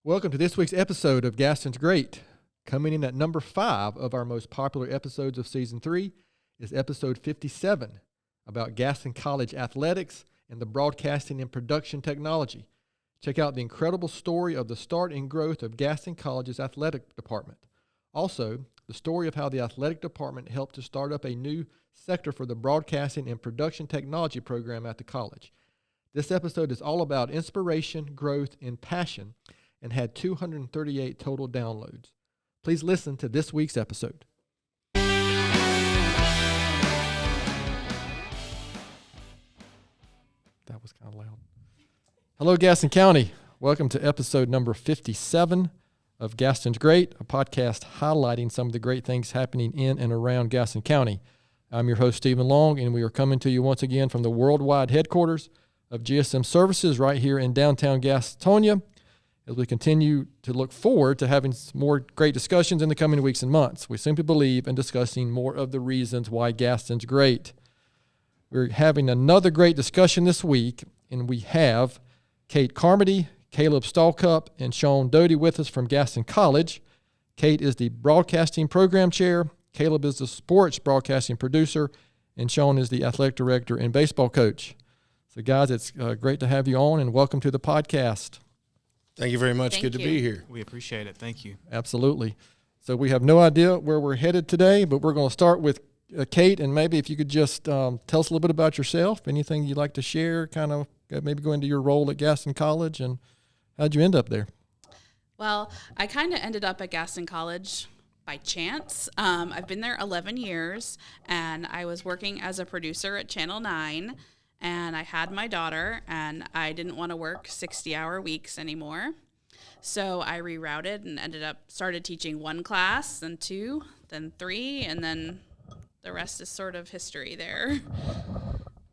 Welcome to this week's episode of Gaston's Great. Coming in at number 5 of our most popular episodes of Season 3 is episode 57 about Gaston College athletics and the broadcasting and production technology. Check out the incredible story of the start and growth of Gaston College's athletic department. Also, the story of how the athletic department helped to start up a new sector for the broadcasting and production technology program at the college. This episode is all about inspiration, growth, and passion, and had 238 total downloads. Please listen to this week's episode. That was kind of loud. Hello, Gaston County. Welcome to episode number 57 of Gaston's Great, a podcast highlighting some of the great things happening in and around Gaston County. I'm your host, Stephen Long, and we are coming to you once again from the worldwide headquarters of GSM Services right here in downtown Gastonia, as we continue to look forward to having more great discussions in the coming weeks and months. We simply believe in discussing more of the reasons why Gaston's great. We're having another great discussion this week, and we have Kate Carmody, Caleb Stallcup, and Sean Doty with us from Gaston College. Kate is the broadcasting program chair, Caleb is the sports broadcasting producer, and Sean is the athletic director and baseball coach. So guys, it's great to have you on, and welcome to the podcast. Thank you very much. Good to be here. We appreciate it. Thank you. Absolutely. So we have no idea where we're headed today, but we're going to start with Kate, and maybe if you could just tell us a little bit about yourself, anything you'd like to share, kind of maybe go into your role at Gaston College, and how'd you end up there? Well, I kind of ended up at Gaston College by chance. I've been there 11 years, and I was working as a producer at Channel 9, and I had my daughter, and I didn't want to work 60-hour weeks anymore. So I rerouted and started teaching one class, then 2, then 3, and then the rest is sort of history there.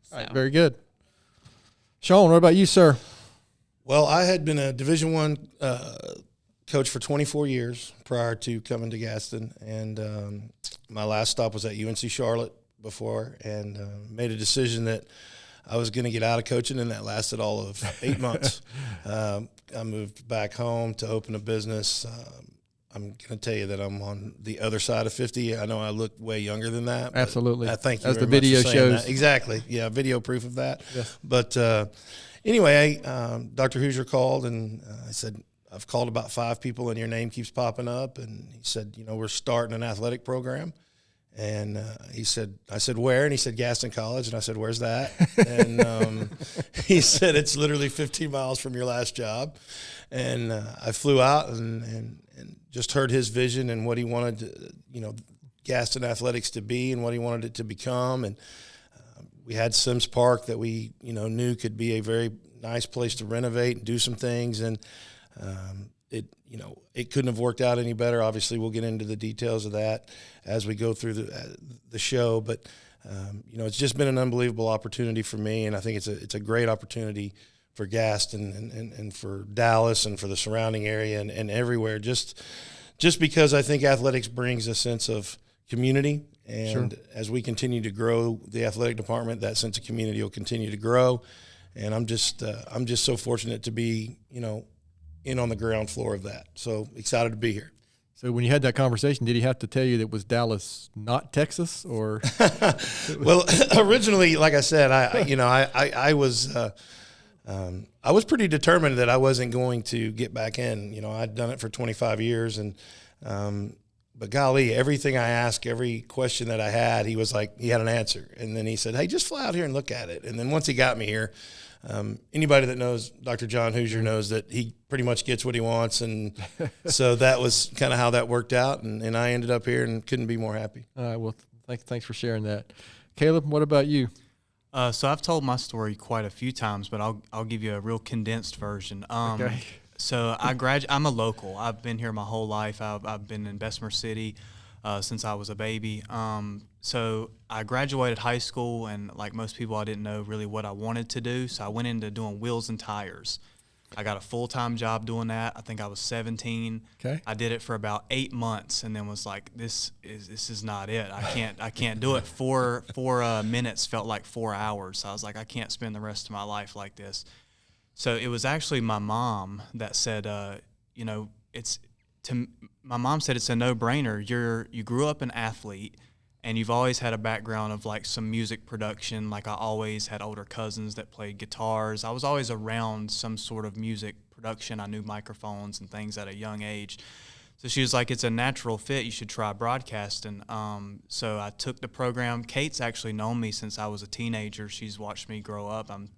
So. All right, very good. Sean, what about you, sir? Well, I had been a Division I coach for 24 years prior to coming to Gaston, and my last stop was at UNC Charlotte before, and made a decision that I was going to get out of coaching, and that lasted all of 8 months. I moved back home to open a business. I'm going to tell you that I'm on the other side of 50. I know I look way younger than that. Absolutely. I thank you as very the video much for saying shows. that. Exactly. Yeah, video proof of that. Yes. But anyway, Dr. Hoosier called, and I said, I've called about 5 people, and your name keeps popping up. And he said, we're starting an athletic program. And I said, where? And he said, Gaston College. And I said, where's that? And he said, it's literally 15 miles from your last job. And I flew out and just heard his vision and what he wanted, Gaston Athletics to be and what he wanted it to become. And we had Sims Park that we, knew could be a very nice place to renovate and do some things. And it couldn't have worked out any better. Obviously, we'll get into the details of that as we go through the show. But it's just been an unbelievable opportunity for me, and I think it's a great opportunity for Gaston and for Dallas and for the surrounding area and everywhere. Just because I think athletics brings a sense of community, and sure. As we continue to grow the athletic department, that sense of community will continue to grow. And I'm just so fortunate to be in on the ground floor of that. So excited to be here. So when you had that conversation, did he have to tell you that it was Dallas, not Texas, or? Well, originally, like I said, I was pretty determined that I wasn't going to get back in. I'd done it for 25 years, and but golly, everything I asked, every question that I had, he was like, he had an answer. And then he said, hey, just fly out here and look at it. And then once he got me here, anybody that knows Dr. John Hoosier knows that he pretty much gets what he wants. And so that was kind of how that worked out. And I ended up here and couldn't be more happy. All right. Well, thanks for sharing that. Caleb, what about you? So I've told my story quite a few times, but I'll give you a real condensed version. Okay. So I'm a local. I've been here my whole life. I've been in Bessemer City since I was a baby. So I graduated high school, and like most people, I didn't know really what I wanted to do. So I went into doing wheels and tires. I got a full-time job doing that. I think I was 17. Okay. I did it for about 8 months, and then was like, this is not it. I can't do it. Four minutes felt like 4 hours. So I was like, I can't spend the rest of my life like this. So it was actually my mom that said, my mom said it's a no-brainer. You grew up an athlete, and you've always had a background of like some music production. Like I always had older cousins that played guitars. I was always around some sort of music production. I knew microphones and things at a young age. So she was like, it's a natural fit. You should try broadcasting. So I took the program. Kate's actually known me since I was a teenager. She's watched me grow up. I'm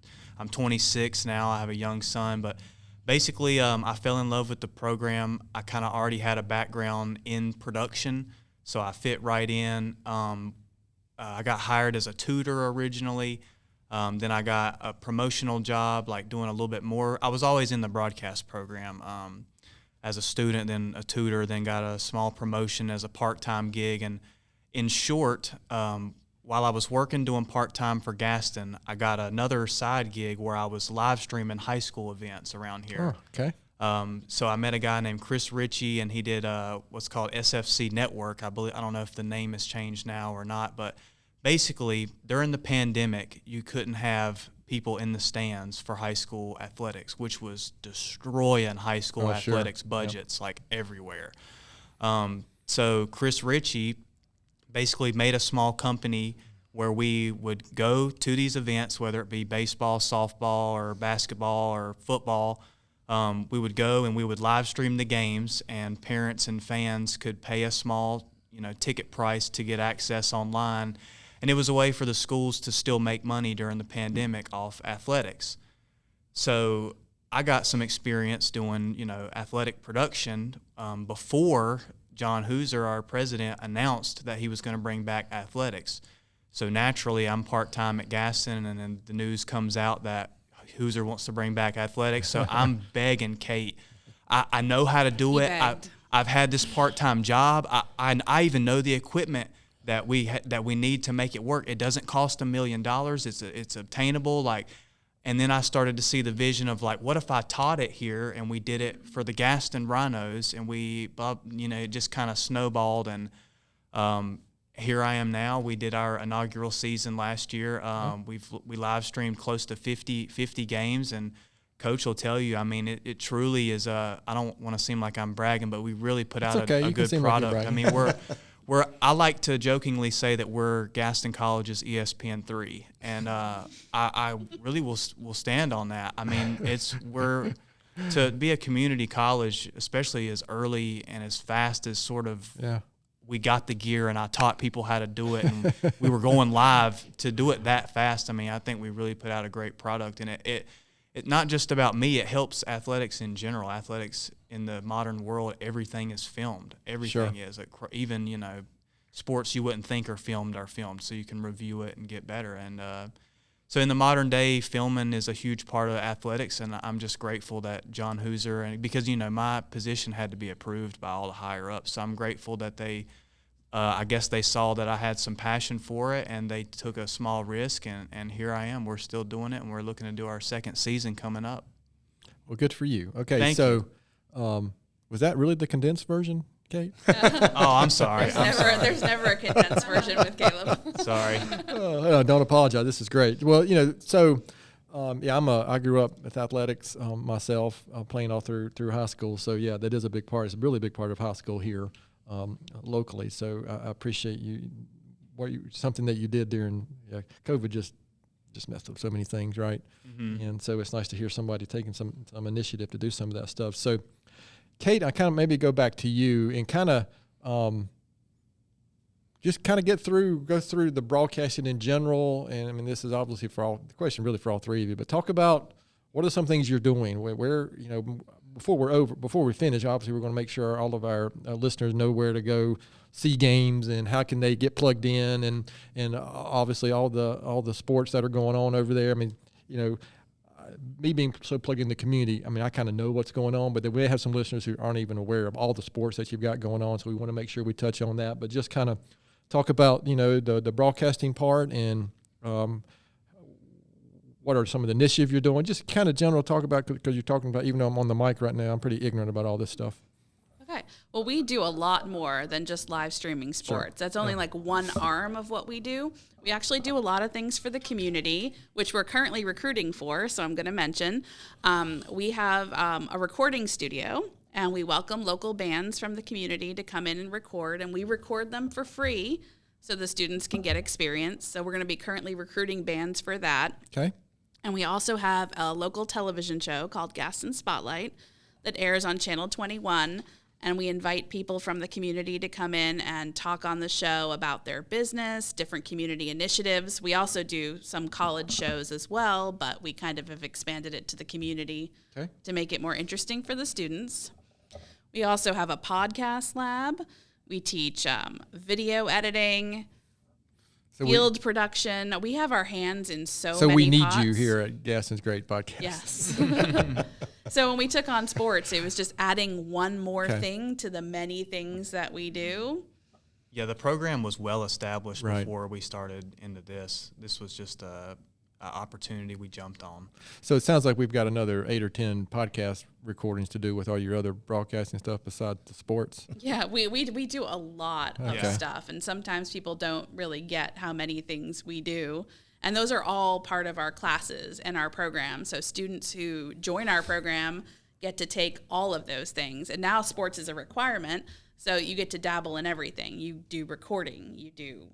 26 now. I have a young son. But basically, I fell in love with the program. I kind of already had a background in production, so I fit right in. I got hired as a tutor originally. Then I got a promotional job, like doing a little bit more. I was always in the broadcast program as a student, then a tutor, then got a small promotion as a part-time gig. And in short, while I was working doing part-time for Gaston, I got another side gig where I was live streaming high school events around here. Oh, okay. So I met a guy named Chris Ritchie, and he did what's called SFC Network. I don't know if the name has changed now or not, but basically during the pandemic, you couldn't have people in the stands for high school athletics, which was destroying high school athletics budgets like everywhere. So Chris Ritchie basically made a small company where we would go to these events, whether it be baseball, softball, or basketball, or football. We would go and we would live stream the games, and parents and fans could pay a small, ticket price to get access online. And it was a way for the schools to still make money during the pandemic off athletics. So I got some experience doing, athletic production before John Hooser, our president, announced that he was going to bring back athletics. So naturally, I'm part-time at Gaston, and then the news comes out that Hooser wants to bring back athletics. So I'm begging Kate. I know how to do it. I've had this part-time job. I even know the equipment that we need to make it work. It doesn't cost $1 million. It's obtainable. And then I started to see the vision of what if I taught it here and we did it for the Gaston Rhinos, and it just kind of snowballed. And here I am now. We did our inaugural season last year. We live streamed close to 50 games, and Coach will tell you, it truly is I don't want to seem like I'm bragging, but we really put out a good product. I like to jokingly say that we're Gaston College's ESPN3, and I really will stand on that. We're to be a community college, especially as early and as fast as we got the gear, and I taught people how to do it, and we were going live to do it that fast. I think we really put out a great product, and it's not just about me. It helps athletics in general. Athletics in the modern world, everything is filmed. Everything is. Even, sports you wouldn't think are filmed, so you can review it and get better. And so in the modern day, filming is a huge part of athletics, and I'm just grateful that John Hooser, because, my position had to be approved by all the higher-ups, so I'm grateful that they I guess they saw that I had some passion for it, and they took a small risk, and here I am. We're still doing it, and we're looking to do our second season coming up. Well, good for you. Okay, Thank you. Was that really the condensed version, Kate? Oh, I'm sorry. There's never a condensed version with Caleb. Sorry. Don't apologize. This is great. Well, I grew up with athletics myself, playing all through high school. So yeah, that is a big part. It's a really big part of high school here. Locally, so I appreciate something that you did during COVID just messed up so many things, right? Mm-hmm. And so it's nice to hear somebody taking some initiative to do some of that stuff. So, Kate, I kind of maybe go back to you and kind of just kind of go through the broadcasting in general. And this is obviously for all three of you, but talk about what are some things you're doing where before we finish, obviously we're going to make sure all of our listeners know where to go see games and how can they get plugged in, and obviously all the sports that are going on over there. Me being so plugged in the community, I kind of know what's going on, but then we have some listeners who aren't even aware of all the sports that you've got going on, so we want to make sure we touch on that. But just kind of talk about the broadcasting part and what are some of the initiatives you're doing? Just kind of general talk about, because you're talking about, even though I'm on the mic right now, I'm pretty ignorant about all this stuff. Okay. Well, we do a lot more than just live streaming sports. Sure. That's only one arm of what we do. We actually do a lot of things for the community, which we're currently recruiting for, so I'm going to mention. We have a recording studio, And we welcome local bands from the community to come in and record, and we record them for free so the students can get experience. So we're going to be currently recruiting bands for that. Okay. And we also have a local television show called Gaston Spotlight that airs on Channel 21. And we invite people from the community to come in and talk on the show about their business, different community initiatives. We also do some college shows as well, but we kind of have expanded it to the community to make it more interesting for the students. We also have a podcast lab. We teach video editing, field production. We have our hands in so many we need pots. you here at Gaston's Great Podcast. Yes. So when we took on sports, it was just adding one more thing to the many things that we do. Yeah, the program was well established Right. before we started into this. This was just a opportunity we jumped on. So it sounds like we've got another 8 or 10 podcast recordings to do with all your other broadcasting stuff besides the sports. Yeah, we do a lot of Okay. stuff, and sometimes people don't really get how many things we do. And those are all part of our classes and our program. So students who join our program get to take all of those things. And now sports is a requirement, so you get to dabble in everything. You do recording, you do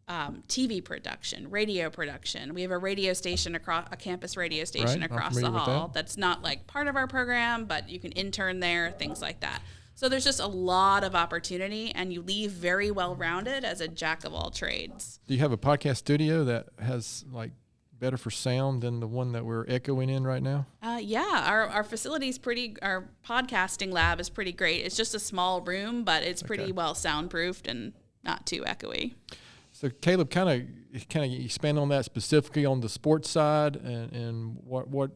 TV production, radio production. We have a radio station a campus radio station Right, I'm across the familiar with hall. that. That's not like part of our program, but you can intern there, things like that. So there's just a lot of opportunity, and you leave very well-rounded as a jack of all trades. Do you have a podcast studio that has like better for sound than the one that we're echoing in right now? Yeah, our facility's our podcasting lab is pretty great. It's just a small room, but it's pretty well soundproofed and not too echoey. So Caleb, kind of expand on that specifically on the sports side, and what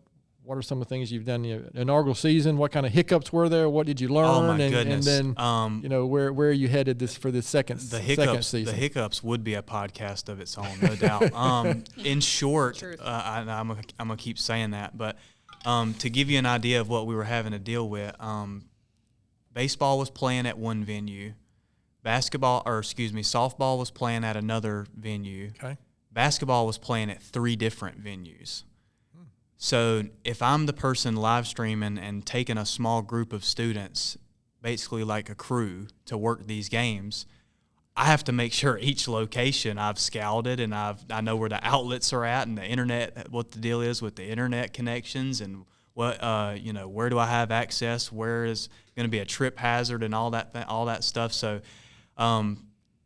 are some of the things you've done in the inaugural season? What kind of hiccups were there? What did you learn? Oh my goodness! And then where are you headed for the second season? The hiccups would be a podcast of its own, no doubt. In short, I'm gonna keep saying that, but to give you an idea of what we were having to deal with, baseball was playing at one venue. Softball was playing at another venue. Okay. Basketball was playing at 3 different venues. So if I'm the person live streaming and taking a small group of students, basically like a crew, to work these games, I have to make sure each location I've scouted and I know where the outlets are at and the internet, what the deal is with the internet connections and what where do I have access, where is going to be a trip hazard and all that stuff. So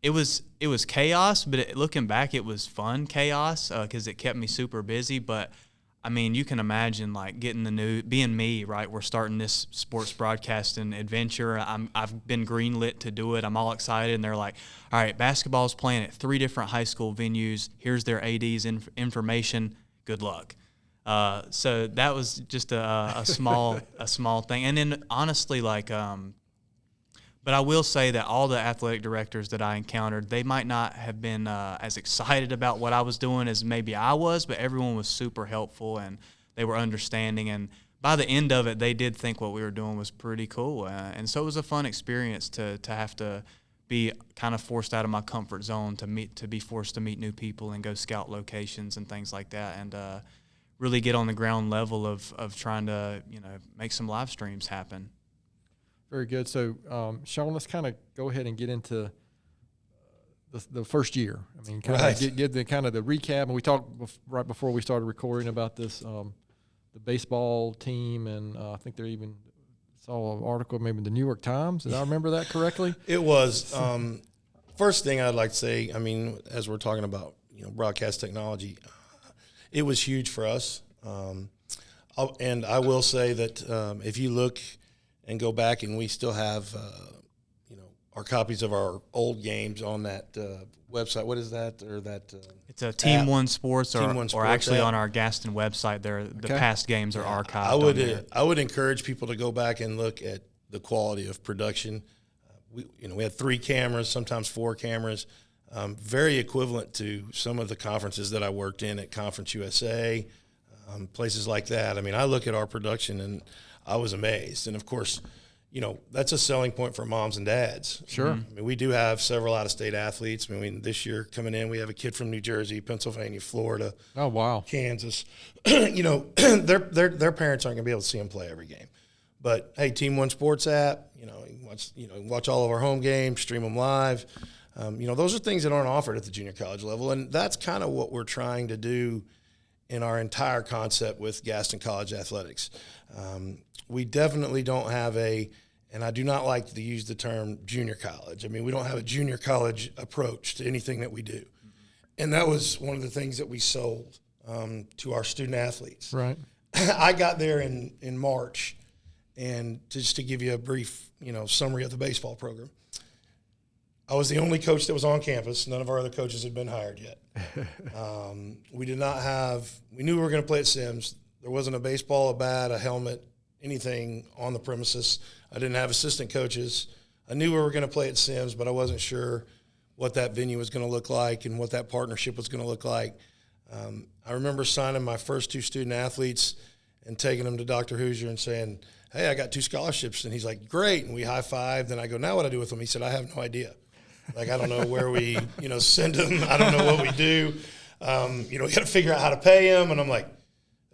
it was chaos, but looking back, it was fun chaos because it kept me super busy. But I mean, you can imagine like being me, right? We're starting this sports broadcasting adventure. I've been greenlit to do it. I'm all excited, and they're like, "All right, basketball's playing at 3 different high school venues. Here's their AD's information. Good luck." So that was just a small thing, and then honestly, like. But I will say that all the athletic directors that I encountered, they might not have been as excited about what I was doing as maybe I was, but everyone was super helpful and they were understanding. And by the end of it, they did think what we were doing was pretty cool. And so it was a fun experience to have to be kind of forced out of my comfort zone to be forced to meet new people and go scout locations and things like that. And really get on the ground level of trying to, make some live streams happen. Very good. So, Sean, let's kind of go ahead and get into the first year. I mean, kind of get the kind of the recap. And we talked right before we started recording about this, the baseball team, and I think they even saw an article maybe in the New York Times. Did I remember that correctly? It was. First thing I'd like to say, I mean, as we're talking about broadcast technology, it was huge for us. And I will say that if you look and go back, and we still have, our copies of our old games on that website. What is that? Or that? It's a Team One Sports, or actually app. On our Gaston website. The past games are archived. I would encourage people to go back and look at the quality of production. We had 3 cameras, sometimes 4 cameras, very equivalent to some of the conferences that I worked in at Conference USA, places like that. I mean, I look at our production and I was amazed. And of course, that's a selling point for moms and dads. Sure. I mean, we do have several out-of-state athletes. I mean, this year coming in, we have a kid from New Jersey, Pennsylvania, Florida. Oh, wow. Kansas. Their parents aren't going to be able to see them play every game. But hey, Team One Sports app, you can watch all of our home games, stream them live. Those are things that aren't offered at the junior college level, and that's kind of what we're trying to do in our entire concept with Gaston College Athletics. We definitely don't have and I do not like to use the term junior college. I mean, we don't have a junior college approach to anything that we do. And that was one of the things that we sold to our student athletes. Right. I got there in March, and just to give you a brief, summary of the baseball program, I was the only coach that was on campus. None of our other coaches had been hired yet. We knew we were going to play at Sims. There wasn't a baseball, a bat, a helmet, anything on the premises. I didn't have assistant coaches. I knew we were going to play at Sims, but I wasn't sure what that venue was going to look like and what that partnership was going to look like. I remember signing my first 2 student athletes and taking them to Dr. Hoosier and saying, hey, I got 2 scholarships. And he's like, great. And we high-fived. And I go, now what do I do with them? He said, I have no idea. Like, I don't know where we, send them. I don't know what we do. We got to figure out how to pay them. And I'm like,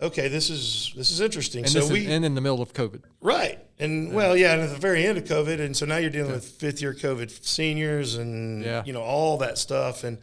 okay, this is interesting. And in the middle of COVID. Right. And, and at the very end of COVID. And so now you're dealing with fifth-year COVID seniors and, all that stuff. And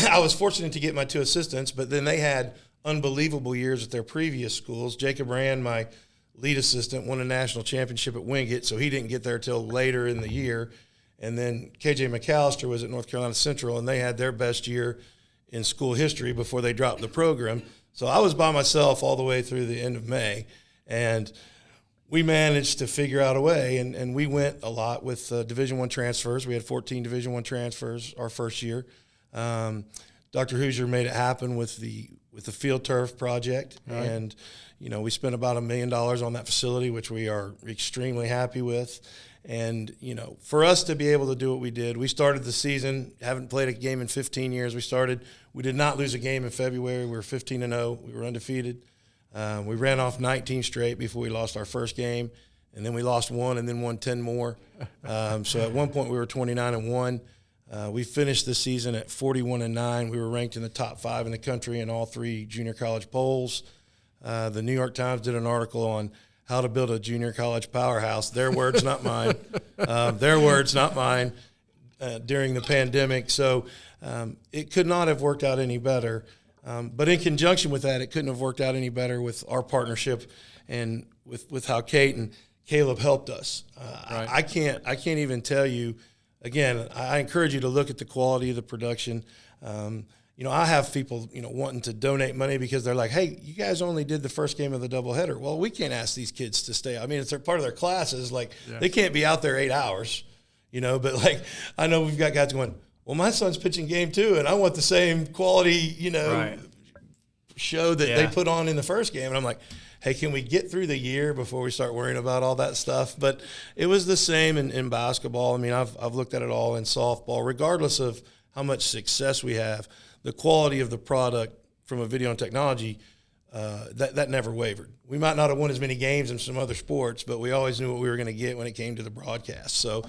I was fortunate to get my 2 assistants, but then they had unbelievable years at their previous schools. Jacob Rand, my lead assistant, won a national championship at Wingate, so he didn't get there till later in the year. And then KJ McAllister was at North Carolina Central, and they had their best year in school history before they dropped the program. So I was by myself all the way through the end of May, and we managed to figure out a way, and we went a lot with Division I transfers. We had 14 Division I transfers our first year. Dr. Hoosier made it happen with the field turf project, right. And we spent about $1 million on that facility, which we are extremely happy with. And for us to be able to do what we did, we started the season, haven't played a game in 15 years. We did not lose a game in February. We were 15-0. We were undefeated. We ran off 19 straight before we lost our first game, and then we lost 1 and then won 10 more. So at one point we were 29-1. We finished the season at 41-9. We were ranked in the top 5 in the country in all 3 junior college polls. The New York Times did an article on how to build a junior college powerhouse. Their words, not mine. Their words, not mine, during the pandemic. So it could not have worked out any better. But in conjunction with that, it couldn't have worked out any better with our partnership and with how Kate and Caleb helped us. Right. I can't even tell you. Again, I encourage you to look at the quality of the production. I have people, wanting to donate money because they're like, hey, you guys only did the first game of the doubleheader. Well, we can't ask these kids to stay. I mean, it's part of their classes. Like, They can't be out there 8 hours, but like, I know we've got guys going, well, my son's pitching game 2 and I want the same quality, right. show that they put on in the first game. And I'm like, hey, can we get through the year before we start worrying about all that stuff? But it was the same in basketball. I mean, I've looked at it all in softball. Regardless of how much success we have, the quality of the product from a video and technology, that never wavered. We might not have won as many games in some other sports, but we always knew what we were going to get when it came to the broadcast. So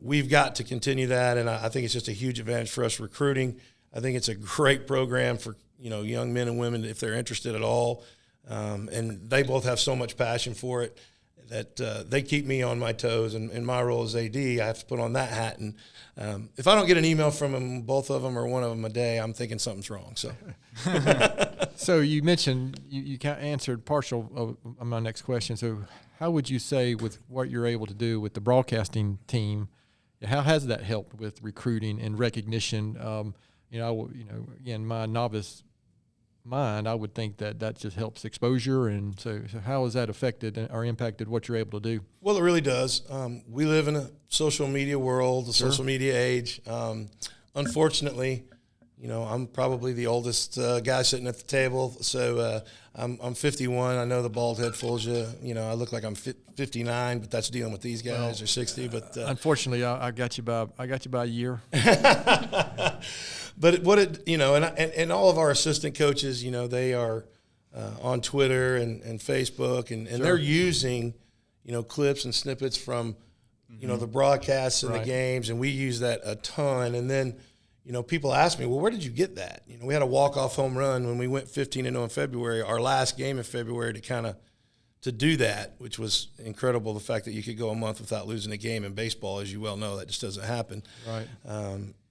we've got to continue that, and I think it's just a huge advantage for us recruiting. I think it's a great program for young men and women if they're interested at all. And they both have so much passion for it that they keep me on my toes. And in my role as AD, I have to put on that hat. And if I don't get an email from them, both of them or one of them a day, I'm thinking something's wrong. So, So you mentioned you kind of answered partial of my next question. So how would you say with what you're able to do with the broadcasting team, how has that helped with recruiting and recognition? Again, my novice mind, I would think that just helps exposure. And so how has that affected or impacted what you're able to do? Well, it really does. We live in a social media world, a social media age. Unfortunately, I'm probably the oldest guy sitting at the table. So I'm 51. I know the bald head fools you. I look like I'm 59, but that's dealing with these guys or 60. But unfortunately, I got you by a year. But and all of our assistant coaches, they are on Twitter and Facebook, and they're using, clips and snippets from, the broadcasts and the games, and we use that a ton. And then, people ask me, well, where did you get that? We had a walk-off home run when we went 15-0 in February, our last game in February, to kind of to do that, which was incredible. The fact that you could go a month without losing a game in baseball, as you well know, that just doesn't happen. Right.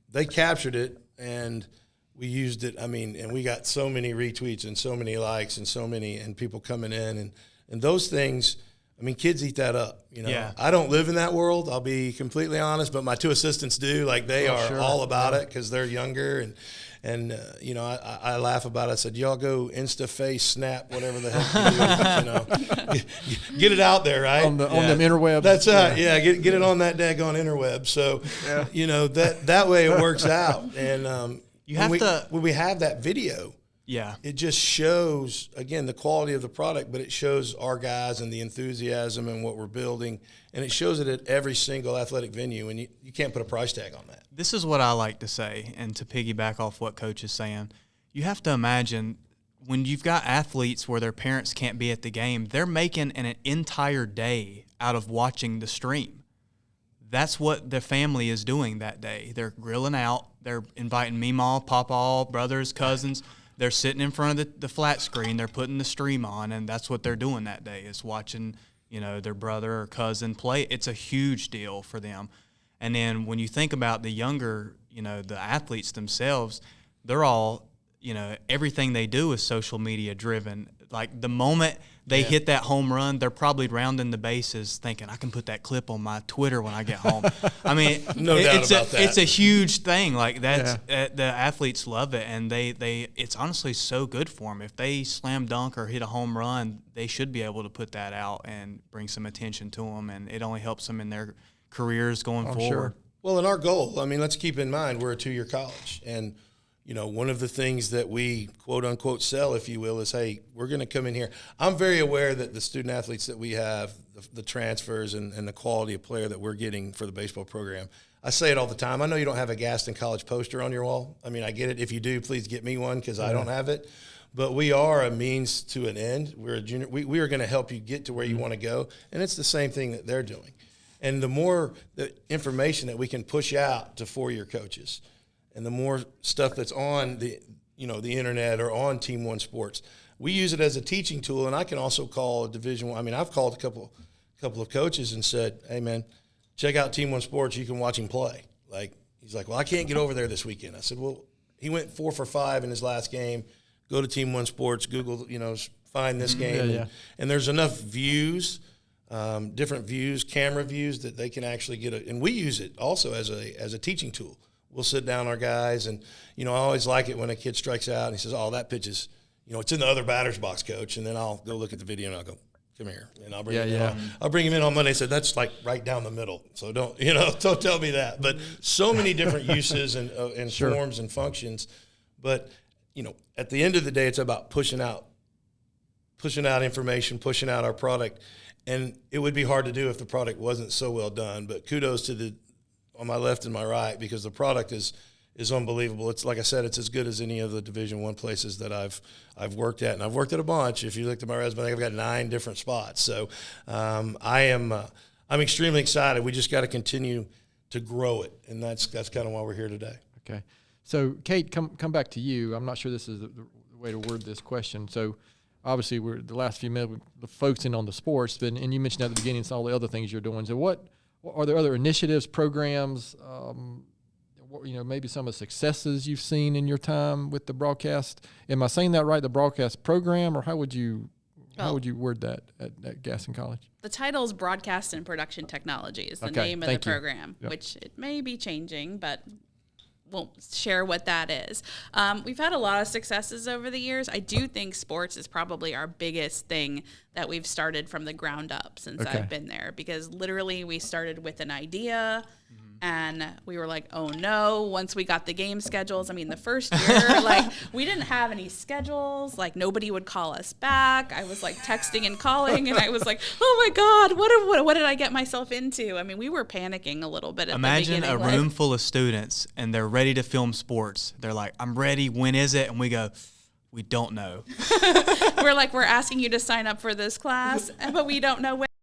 They captured it, and we used it. I mean, and we got so many retweets and so many likes and people coming in and those things. I mean, kids eat that up. You know, Yeah. I don't live in that world. I'll be completely honest, but my two assistants do. Like they are sure. all about it because they're younger and you know, I laugh about it. I said, y'all go Insta, Face, Snap, whatever the heck you do. You know, get it out there, right? On them interwebs. That's right. Yeah, get it on that daggone interweb. So, you know, that way it works out. And You have when we have that video, Yeah. it just shows, again, the quality of the product, but it shows our guys and the enthusiasm and what we're building. And it shows it at every single athletic venue, and you can't put a price tag on that. This is what I like to say, and to piggyback off what Coach is saying, you have to imagine when you've got athletes where their parents can't be at the game, they're making an entire day out of watching the stream. That's what the family is doing that day. They're grilling out. They're inviting Meemaw, Pawpaw, brothers, cousins. They're sitting in front of the flat screen. They're putting the stream on, and that's what they're doing that day is watching, you know, their brother or cousin play. It's a huge deal for them. And then when you think about the younger, you know, the athletes themselves, they're all, you know, everything they do is social media driven. Like the moment they hit that home run, they're probably rounding the bases thinking, I can put that clip on my Twitter when I get home. I mean, No doubt about that. It's a huge thing. Like that's the athletes love it, and they it's honestly so good for them. If they slam dunk or hit a home run, they should be able to put that out and bring some attention to them, and it only helps them in their careers going forward. Sure. Well, and our goal, I mean, let's keep in mind we're a 2-year college. And, you know, one of the things that we, quote, unquote, sell, if you will, is, hey, we're going to come in here. I'm very aware that the student athletes that we have, the transfers and the quality of player that we're getting for the baseball program, I say it all the time. I know you don't have a Gaston College poster on your wall. I mean, I get it. If you do, please get me one because I don't have it. But we are a means to an end. We're a junior. We are going to help you get to where you want to go. And it's the same thing that they're doing. And the more the information that we can push out to 4-year coaches, and the more stuff that's on the internet or on Team One Sports, we use it as a teaching tool. And I can also call a Division I. I mean, I've called a couple of coaches and said, "Hey, man, check out Team One Sports. You can watch him play." Like he's like, "Well, I can't get over there this weekend." I said, "Well, he went 4 for 5 in his last game. Go to Team One Sports. Google, find this game, and there's enough views." Different views, camera views that they can actually get and we use it also as a teaching tool. We'll sit down our guys and, I always like it when a kid strikes out and he says, "Oh, that pitch is, it's in the other batter's box, coach." And then I'll go look at the video and I'll go, "Come here." And I'll bring him in. I'll bring him in on Monday and say, "That's like right down the middle. So don't tell me that." But so many different uses and Sure. forms and functions. But, at the end of the day, it's about pushing out information, pushing out our product. And it would be hard to do if the product wasn't so well done. But kudos to on my left and my right, because the product is unbelievable. It's like I said, it's as good as any of the Division I places that I've worked at, and I've worked at a bunch. If you looked at my resume, I've got 9 different spots. So I'm extremely excited. We just got to continue to grow it, and that's kind of why we're here today. Okay, so Kate, come back to you. I'm not sure this is the way to word this question. So. Obviously, we're the last few minutes focusing on the sports, and you mentioned at the beginning all the other things you're doing. So, what are there other initiatives, programs? Maybe some of the successes you've seen in your time with the broadcast. Am I saying that right? The broadcast program, or how would you word that at Gaston College? The title is Broadcast and Production Technology is the Okay, name of the thank you. program, Yep. which it may be changing, but won't share what that is. We've had a lot of successes over the years. I do think sports is probably our biggest thing that we've started from the ground up since Okay. I've been there, because literally we started with an idea and we were like, oh no, once we got the game schedules. I mean, the first year, we didn't have any schedules. Nobody would call us back. I was texting and calling, and I was like, oh my God, what did I get myself into? I mean, we were panicking a little bit at Imagine the beginning. a room full of students, and they're ready to film sports. They're like, "I'm ready. When is it?" And we go, "We don't know." We're asking you to sign up for this class, but we don't know when.